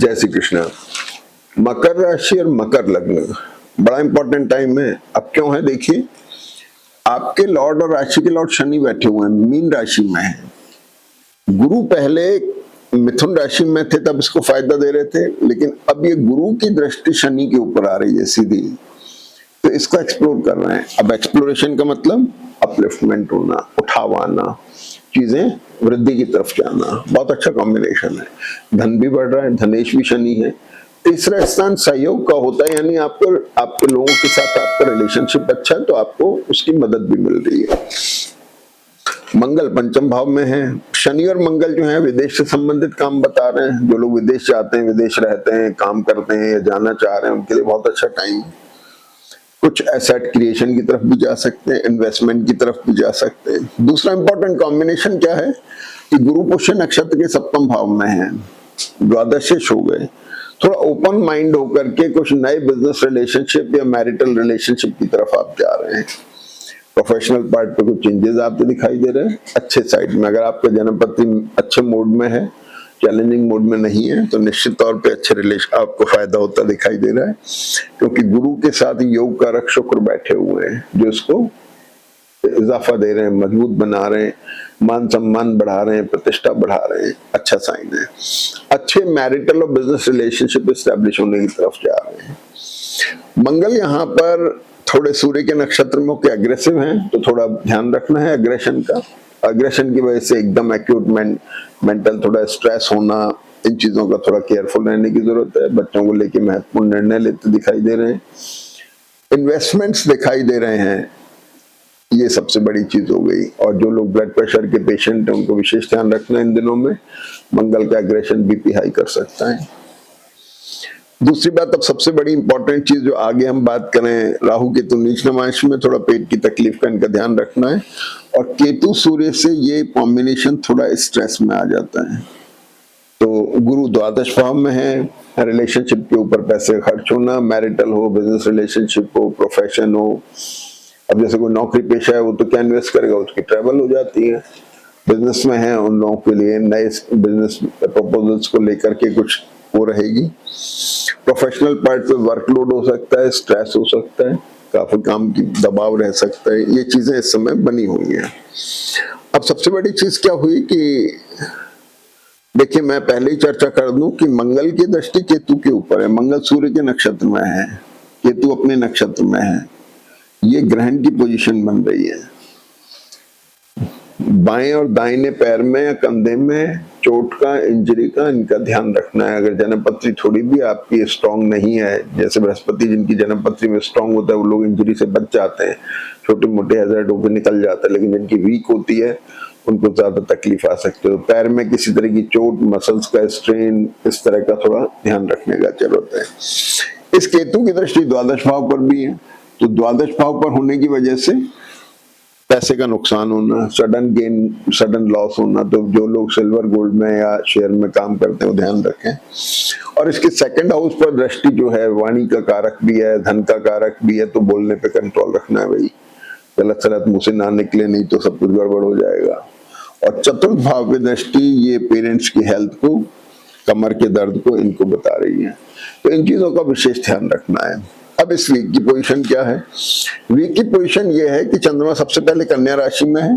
जय श्री कृष्ण। मकर राशि और मकर लग्न बड़ा इंपॉर्टेंट टाइम है। अब क्यों है देखिए, आपके लॉर्ड और राशि के लॉर्ड शनि बैठे हुए हैं, मीन राशि में है। गुरु पहले मिथुन राशि में थे तब इसको फायदा दे रहे थे, लेकिन अब ये गुरु की दृष्टि शनि के ऊपर आ रही है सीधी, तो इसको एक्सप्लोर कर रहे हैं। अब एक्सप्लोरेशन का मतलब अपलिफ्टमेंट होना, उठावाना, चीजें वृद्धि की तरफ जाना। बहुत अच्छा कॉम्बिनेशन है। धन भी बढ़ रहा है, धनेश भी शनि है। तीसरा स्थान सहयोग का होता है, यानी आपके लोगों के साथ आपका रिलेशनशिप अच्छा है तो आपको उसकी मदद भी मिल रही है। मंगल पंचम भाव में है। शनि और मंगल जो है विदेश से संबंधित काम बता रहे हैं। जो लोग विदेश जाते हैं, विदेश रहते हैं, काम करते हैं या जाना चाह रहे हैं, उनके लिए बहुत अच्छा टाइम है। कुछ एसेट क्रिएशन की तरफ भी जा सकते हैं, इन्वेस्टमेंट की तरफ भी जा सकते हैं। दूसरा इंपॉर्टेंट कॉम्बिनेशन क्या है कि गुरु पुष्य नक्षत्र के सप्तम भाव में है, द्वादशेश हो गए। थोड़ा ओपन माइंड होकर के कुछ नए बिजनेस रिलेशनशिप या मैरिटल रिलेशनशिप की तरफ आप जा रहे हैं। प्रोफेशनल पार्ट पे कुछ चेंजेस आपको दिखाई दे रहे हैं अच्छे साइड में। अगर आपका जन्मपति अच्छे मूड में है, चैलेंजिंग मोड में नहीं है, तो निश्चित तौर पे अच्छे रिलेशन आपको फायदा होता दिखाई दे रहा है, क्योंकि गुरु के साथ योग कारक शुक्र बैठे हुए हैं जो इसको इजाफा दे रहे हैं, मजबूत बना रहे हैं, मान सम्मान बढ़ा रहे हैं, प्रतिष्ठा बढ़ा रहे हैं। अच्छा साइन है। अच्छे मैरिटल और बिजनेस रिलेशनशिप एस्टेब्लिश होने की तरफ जा रहे हैं। मंगल यहाँ पर थोड़े सूर्य के नक्षत्र में के अग्रेसिव हैं, तो थोड़ा ध्यान रखना है अग्रेशन का। अग्रेशन की वजह से एकदम एक्यूट मेंटल थोड़ा स्ट्रेस होना, इन चीजों का थोड़ा केयरफुल रहने की जरूरत है। बच्चों को लेके महत्वपूर्ण निर्णय लेते दिखाई दे रहे हैं। इन्वेस्टमेंट्स दिखाई दे रहे हैं, ये सबसे बड़ी चीज हो गई। और जो लोग ब्लड प्रेशर के पेशेंट हैं उनको विशेष ध्यान रखना है इन दिनों में। मंगल का एग्रेशन बीपी हाई कर सकता है। दूसरी बात, अब सबसे बड़ी इंपॉर्टेंट चीज जो आगे हम बात करें, राहु केतु नीच नमांश में थोड़ा पेट की तकलीफ का इनका ध्यान रखना है। और केतु सूर्य से ये कॉम्बिनेशन थोड़ा स्ट्रेस में आ जाता है। तो गुरु द्वादश भाव में है, रिलेशनशिप के ऊपर पैसे खर्च होना, मैरिटल हो, बिजनेस रिलेशनशिप हो, प्रोफेशन हो। अब जैसे कोई नौकरी पेशा है वो तो क्या इन्वेस्ट करेगा, उसकी ट्रैवल हो जाती है। बिजनेस में है उन लोगों के लिए नए बिजनेस प्रपोजल्स को लेकर के कुछ वो रहेगी। प्रोफेशनल पार्ट पे वर्कलोड हो सकता है, स्ट्रेस हो सकता है, काफी काम की दबाव रह सकता है। ये चीजें इस समय बनी हुई हैं। अब सबसे बड़ी चीज क्या हुई कि देखिए, मैं पहले ही चर्चा कर दूं कि मंगल की दृष्टि केतु के ऊपर है। मंगल सूर्य के नक्षत्र में है, केतु अपने नक्षत्र में है। ये ग्रहण की पोजीशन बन रही है। बाएं और दाहिने पैर में या कंधे में चोट का, इंजरी का इनका ध्यान रखना है। अगर जन्मपत्री थोड़ी भी आपकी स्ट्रांग नहीं है, जैसे बृहस्पति जिनकी जन्मपत्री में स्ट्रांग होता है वो लोग इंजरी से बच जाते हैं, छोटे मोटे हैजर्ड होकर निकल जाता है, लेकिन जिनकी वीक होती है उनको ज्यादा तकलीफ आ सकती है। तो पैर में किसी तरह की चोट, मसल्स का स्ट्रेन, इस तरह का थोड़ा ध्यान रखने का जरूरत है। इस केतु की दृष्टि द्वादश भाव पर भी है, तो द्वादश भाव पर होने की वजह से पैसे का नुकसान होना, सडन गेन, सडन लॉस होना। तो जो लोग सिल्वर गोल्ड में या शेयर में काम करते हैं वो ध्यान रखें। और इसके सेकंड हाउस पर दृष्टि जो है वाणी का कारक भी है, धन का कारक भी है, तो बोलने पे कंट्रोल रखना है भाई, गलत सलत मुंह से ना निकले, नहीं तो सब कुछ गड़बड़ हो जाएगा। और चतुर्थ भाव पे दृष्टि ये पेरेंट्स की हेल्थ को, कमर के दर्द को, इनको बता रही है। तो इन चीजों का विशेष ध्यान रखना है। अब इस वीक की पोजीशन क्या है? वीक की पोजीशन ये है कि चंद्रमा सबसे पहले कन्या राशि में है।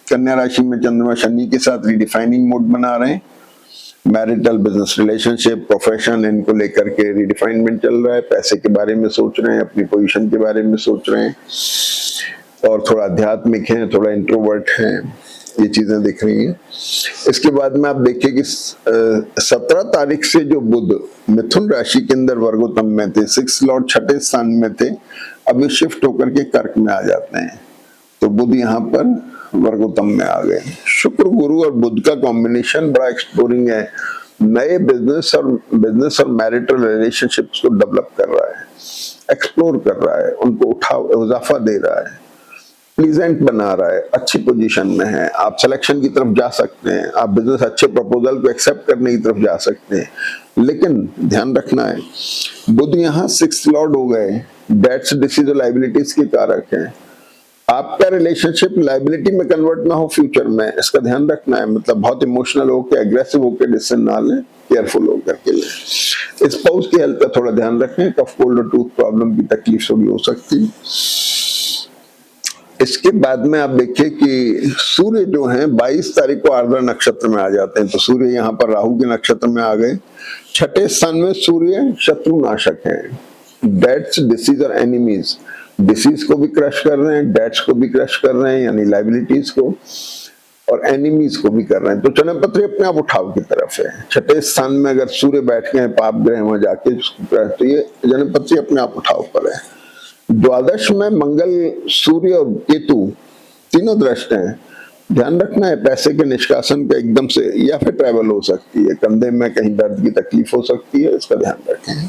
कन्या राशि में चंद्रमा शनि के साथ रिडिफाइनिंग मोड बना रहे हैं। मैरिटल, बिजनेस रिलेशनशिप, प्रोफेशन, इनको लेकर के रिडिफाइनमेंट चल रहा है। पैसे के बारे में सोच रहे हैं, अपनी पोजीशन के बारे में सोच रहे हैं, और थोड़ा आध्यात्मिक हैं, थोड़ा इंट्रोवर्ट हैं, ये चीजें दिख रही हैं। इसके बाद में आप देखिए कि 17 तारीख से जो बुध मिथुन राशि के अंदर वर्गोत्तम में थे, 6 लॉर्ड छठे स्थान में थे, अभी शिफ्ट होकर के कर्क में आ जाते हैं। तो बुध यहाँ पर वर्गोत्तम में आ गए। शुक्र, गुरु और बुध का कॉम्बिनेशन बड़ा एक्सप्लोरिंग है। नए बिजनेस और मैरिटल रिलेशनशिप्स को डेवलप कर रहा है, एक्सप्लोर कर रहा है, उनको इजाफा दे रहा है, प्लीजेंट बना रहा है, अच्छी पोजीशन में है। आप सिलेक्शन की तरफ जा सकते हैं, आप बिजनेस अच्छे प्रपोजल को एक्सेप्ट करने की तरफ जा सकते हैं। लेकिन ध्यान रखना है, बुध यहाँ 6 लॉर्ड हो गए, डेट्स, डिसीज और लाइबिलिटीज के कारक हैं। आपका रिलेशनशिप लाइबिलिटी में कन्वर्ट ना हो फ्यूचर में, इसका ध्यान रखना है। मतलब बहुत इमोशनल होकर, एग्रेसिव होकर डिसीजन ना लें, केयरफुल होकर के लें। स्पाउस की हेल्थ का थोड़ा ध्यान रखें, कफ कोल्ड और टूथ प्रॉब्लम की तकलीफ भी हो सकती। इसके बाद में आप देखिए कि सूर्य जो है 22 तारीख को आर्द्रा नक्षत्र में आ जाते हैं, तो सूर्य यहाँ पर राहु के नक्षत्र में आ गए। छठे स्थान में सूर्य शत्रुनाशक है, डेट्स डिसीज और एनिमीज, डिसीज को भी क्रश कर रहे हैं, डेट्स को भी क्रश कर रहे हैं यानी लाइबिलिटीज को, और एनिमीज को भी कर रहे हैं। तो जन्मपत्री अपने आप उठाव की तरफ है। छठे स्थान में अगर सूर्य बैठ गए पाप ग्रह वहां जाके, तो ये जन्मपत्री अपने आप उठाव पर है। द्वादश में मंगल, सूर्य और केतु तीनों दृष्ट हैं। ध्यान रखना है पैसे के निष्कासन का एकदम से, या फिर ट्रैवल हो सकती है, कंधे में कहीं दर्द की तकलीफ हो सकती है, इसका ध्यान रखें।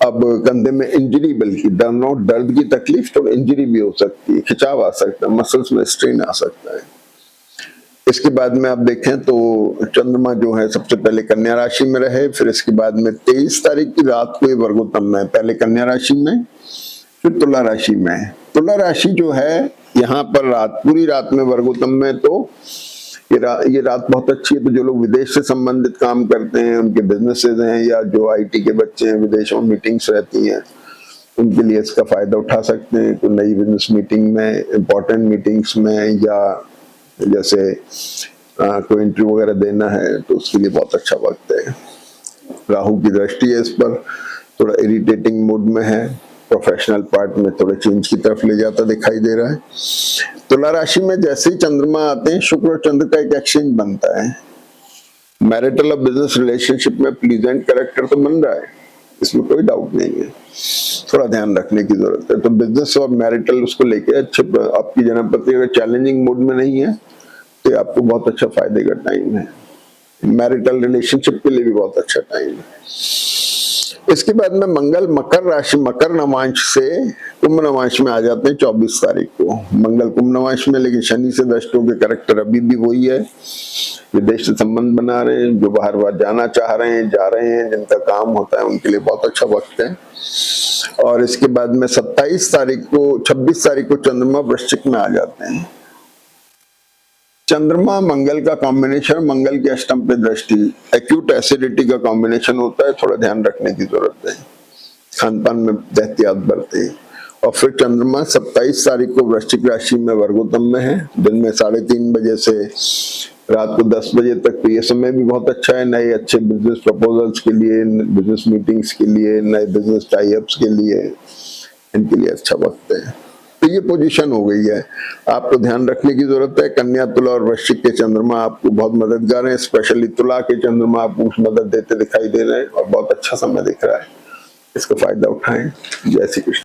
अब कंधे में इंजरी, बल्कि दर्द की तकलीफ, तो इंजरी भी हो सकती है, खिंचाव आ सकता है, मसल्स में स्ट्रेन आ सकता है। इसके बाद में आप देखें तो चंद्रमा जो है सबसे पहले कन्या राशि में रहे, फिर इसके बाद में 23 तारीख की रात को ये वर्गोत्तम में, पहले कन्या राशि में फिर तुला राशि में। तुला राशि जो है यहाँ पर रात, पूरी रात में वर्गोत्तम में, तो ये रात बहुत अच्छी है। तो जो लोग विदेश से संबंधित काम करते हैं, उनके बिजनेसेस हैं, या जो आईटी के बच्चे हैं, विदेशों में मीटिंग्स रहती हैं, उनके लिए इसका फायदा उठा सकते हैं। कोई नई बिजनेस मीटिंग में, इंपॉर्टेंट मीटिंग्स में, या जैसे कोई इंटरव्यू वगैरह देना है, तो उसके लिए बहुत अच्छा वक्त है। राहु की दृष्टि है इस पर, थोड़ा इरिटेटिंग मूड में है, प्रोफेशनल पार्ट में थोड़ा चेंज की तरफ ले जाता दिखाई दे रहा है। तुला राशि में जैसे ही चंद्रमा आते हैं, शुक्र और चंद्र का एक एक्सचेंज बनता है। मैरिटल और बिजनेस रिलेशनशिप में प्लीजेंट कैरेक्टर तो बन रहा है, इसमें कोई डाउट नहीं है, थोड़ा ध्यान रखने की जरूरत है। तो बिजनेस और मैरिटल उसको लेके अच्छे, आपकी जन्मपति अगर चैलेंजिंग मूड में नहीं है तो आपको बहुत अच्छा फायदे का टाइम है। मैरिटल रिलेशनशिप के लिए भी बहुत अच्छा टाइम है। इसके बाद में मंगल मकर राशि, मकर नवांश से कुंभ नवांश में आ जाते हैं 24 तारीख को। मंगल कुंभ नवांश में, लेकिन शनि से दृष्टों के कैरेक्टर अभी भी वही है, विदेश से संबंध बना रहे हैं, जो बाहर बाहर जाना चाह रहे हैं, जा रहे हैं, जिनका काम होता है उनके लिए बहुत अच्छा वक्त है। और इसके बाद में 26 तारीख को चंद्रमा वृश्चिक में आ जाते हैं। चंद्रमा मंगल का कॉम्बिनेशन, मंगल की अष्टम पे दृष्टि, एक्यूट एसिडिटी का कॉम्बिनेशन होता है, थोड़ा ध्यान रखने की जरूरत है, खान पान में एहतियात बरते। और फिर चंद्रमा 27 तारीख को वृश्चिक राशि में वर्गोत्तम में है, दिन में 3:30 बजे से रात को 10 बजे तक। तो ये समय भी बहुत अच्छा है नए अच्छे बिजनेस प्रपोजल्स के लिए, बिजनेस मीटिंग्स के लिए, नए बिजनेस टाई अप्स के लिए, इनके लिए अच्छा वक्त है। तो ये पोजीशन हो गई है, आपको ध्यान रखने की जरूरत है। कन्या, तुला और वृश्चिक के चंद्रमा आपको बहुत मददगार हैं, स्पेशली तुला के चंद्रमा आपको मदद देते दिखाई दे रहे हैं, और बहुत अच्छा समय दिख रहा है, इसका फायदा उठाएं। जय श्री कृष्ण।